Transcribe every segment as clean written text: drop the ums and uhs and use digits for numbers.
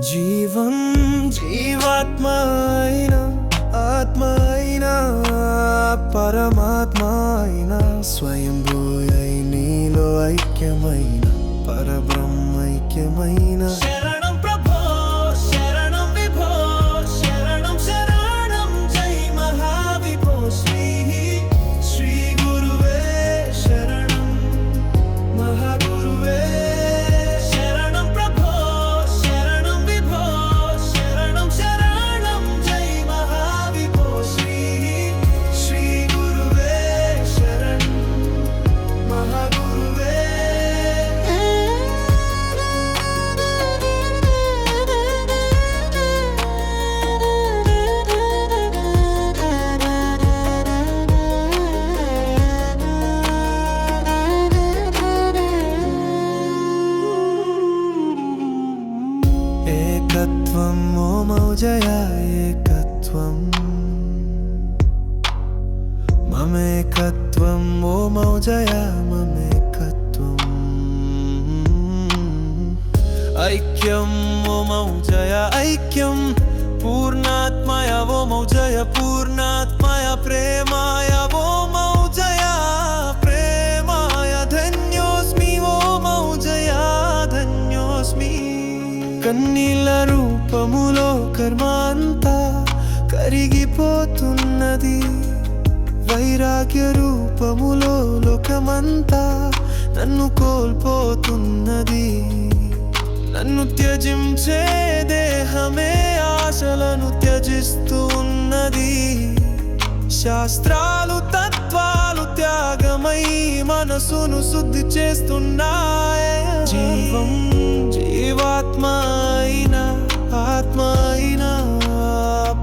జీవం జీవాత్మ అయిన ఆత్మ అయిన పరమాత్మ అయిన స్వయంభూయై నీలో ఐక్యమైన పరబ్రహ్మైక్యమైన శరణం ప్రభో శరణం విభో శరణం శరణం జై మహావిభో శ్రీ శ్రీ గురువే శరణం మహాగురువే శరణం ప్రభో శరణం విభో శరణం శరణం జై మహావిభో శ్రీ శ్రీ గురువే శరణం మహాగురువే ఏకత్వం ఓ మౌజయ ఏకత్వం మమేకత్వం ఓ మౌజయ మమేకత్వం ఐక్యం ఓ మౌజయ ఐక్యం పూర్ణాత్మయ ఓ మౌజయ పూర్ణాత్మయ ప్రేమాయ ఓ మౌజయ ప్రేమాయ ధన్యోస్మి ఓ మౌజయ ధన్యోస్మి కన్నీళ్ళ రూపములో కర్మాంతా కరిగిపోతున్నది వైరాగ్య రూపములో లోకమంతా నన్ను కోల్పోతున్నది నన్ను త్యజించే దేహమే ఆశలను త్యజిస్తూ ఉన్నది శాస్త్రాలు తత్వాలు త్యాగమై మనసును శుద్ధి చేస్తున్నాయి జీవం జీవాత్మ అయిన ఆత్మ అయిన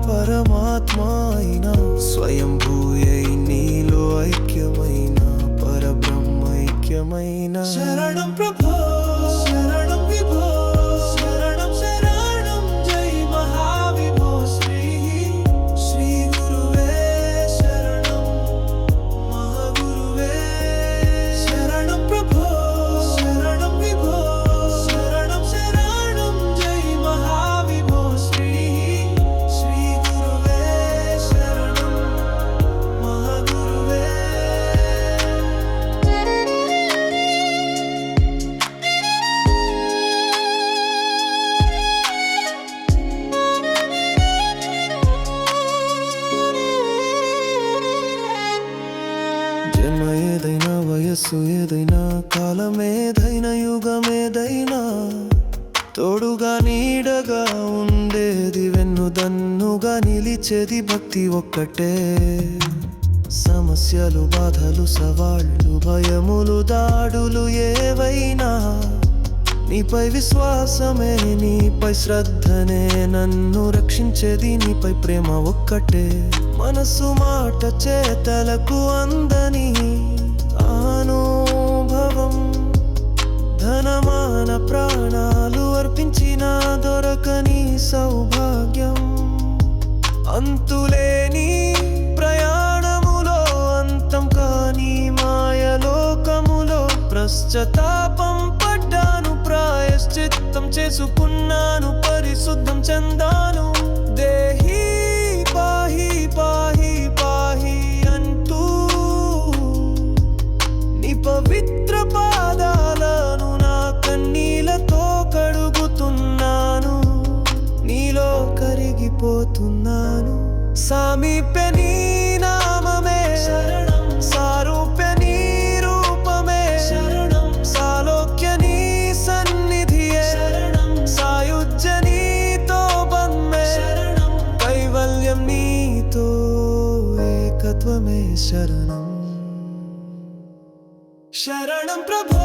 పరమాత్మ అయిన స్వయంభూయై నీలో ఐక్యమైన పరబ్రహ్మైక్యమైన శరణం ప్రభో శరణం విభో శరణం శరణం జై మహావిభో శ్రీ శ్రీ గురువే శరణం మహాగురువే శరణం ప్రభో శరణం విభో శరణం శరణం జై మహావిభో శ్రీ శ్రీ గురువే శరణం మహాగురువే జన్మ ఏదైనా వయస్సు ఏదైనా కాలం ఏదైనా యుగం ఏదైనా తోడుగా నీడగా ఉండేది వెన్నుదన్నుగా నిలిచేది భక్తి ఒక్కటే సమస్యలు బాధలు సవాళ్ళు భయములు దాడులు ఏవైనా నీపై విశ్వాసమే నీపై శ్రద్ధనే నన్ను రక్షించేది నీపై ప్రేమ ఒక్కటే మనసు మాట చేతలకు అందని అనుభవం ధనమాన ప్రాణాలు అర్పించిన దొరకని సౌభాగ్యం అంతులేని ప్రయాణములో అంతం కాని మాయలోకములో పశ్చాత్తాపం పడ్డాను ప్రాయశ్చిత్తం చేసుకున్నాను పరిశుద్ధం చెందాను దేహి పాహి పాహి పాహి అంటూ నీ పవిత్ర పాదాలను నా కన్నీలతో కడుగుతున్నాను నీలో కరిగిపోతున్నాను సామీప్య నీ నామమే శరణం సారూప్య నీ రూపమే శరణం సాలోక్య నీ సన్నిధియే శరణం సాయుజ్య నీతో బంధమే శరణం కైవల్యం నీతో ఏకత్వమే శరణం శరణం ప్రభో